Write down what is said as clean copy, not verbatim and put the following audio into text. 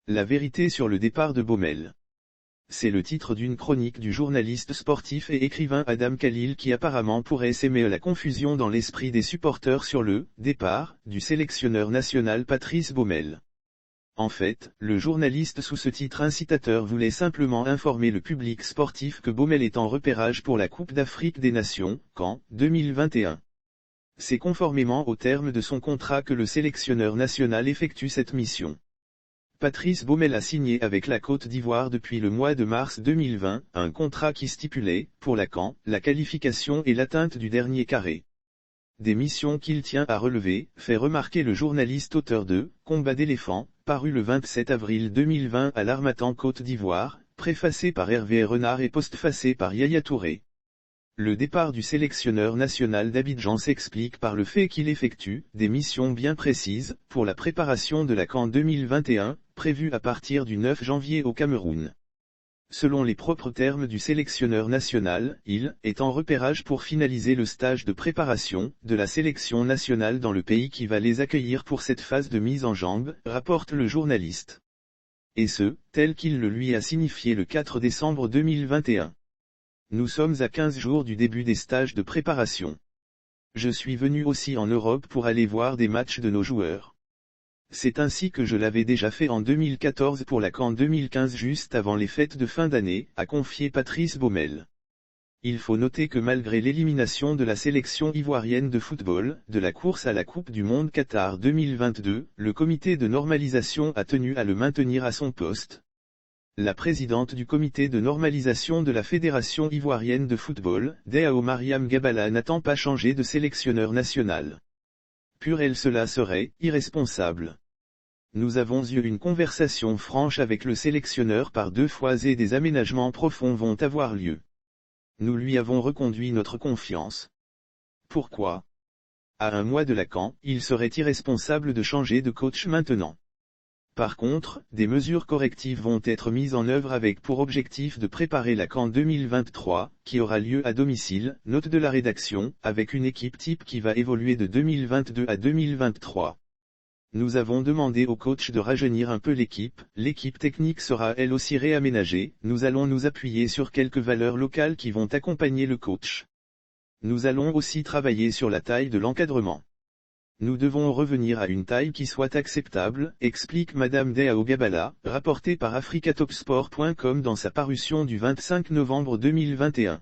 La vérité sur le départ de Baumel. C'est le titre d'une chronique du journaliste sportif et écrivain Adam Khalil qui apparemment pourrait s'aimer la confusion dans l'esprit des supporters sur le « départ » du sélectionneur national Patrice Baumel. En fait, le journaliste sous ce titre incitateur voulait simplement informer le public sportif que Baumel est en repérage pour la Coupe d'Afrique des Nations, CAN 2021. C'est conformément aux termes de son contrat que le sélectionneur national effectue cette mission. Patrice Baumel a signé avec la Côte d'Ivoire depuis le mois de mars 2020, un contrat qui stipulait, pour la CAN, la qualification et l'atteinte du dernier carré. Des missions qu'il tient à relever, fait remarquer le journaliste auteur de « Combat d'éléphants », paru le 27 avril 2020 à l'Harmattan Côte d'Ivoire, préfacé par Hervé Renard et postfacé par Yaya Touré. Le départ du sélectionneur national d'Abidjan s'explique par le fait qu'il effectue des missions bien précises pour la préparation de la CAN 2021, prévue à partir du 9 janvier au Cameroun. Selon les propres termes du sélectionneur national, il est en repérage pour finaliser le stage de préparation de la sélection nationale dans le pays qui va les accueillir pour cette phase de mise en jambe, rapporte le journaliste. Et ce, tel qu'il le lui a signifié le 4 décembre 2021. Nous sommes à 15 jours du début des stages de préparation. Je suis venu aussi en Europe pour aller voir des matchs de nos joueurs. C'est ainsi que je l'avais déjà fait en 2014 pour la CAN 2015 juste avant les fêtes de fin d'année, a confié Patrice Baumel. Il faut noter que malgré l'élimination de la sélection ivoirienne de football, de la course à la Coupe du Monde Qatar 2022, le comité de normalisation a tenu à le maintenir à son poste. La présidente du comité de normalisation de la Fédération ivoirienne de football, Dao Mariam Gabala n'attend pas changer de sélectionneur national. Pour elle cela serait irresponsable. Nous avons eu une conversation franche avec le sélectionneur par 2 fois et des aménagements profonds vont avoir lieu. Nous lui avons reconduit notre confiance. Pourquoi ? À un mois de la CAN, il serait irresponsable de changer de coach maintenant. Par contre, des mesures correctives vont être mises en œuvre avec pour objectif de préparer la CAN 2023, qui aura lieu à domicile, note de la rédaction, avec une équipe type qui va évoluer de 2022 à 2023. Nous avons demandé au coach de rajeunir un peu l'équipe technique sera elle aussi réaménagée, nous allons nous appuyer sur quelques valeurs locales qui vont accompagner le coach. Nous allons aussi travailler sur la taille de l'encadrement. Nous devons revenir à une taille qui soit acceptable, explique Madame Dao Gabala, rapportée par africatopsport.com dans sa parution du 25 novembre 2021.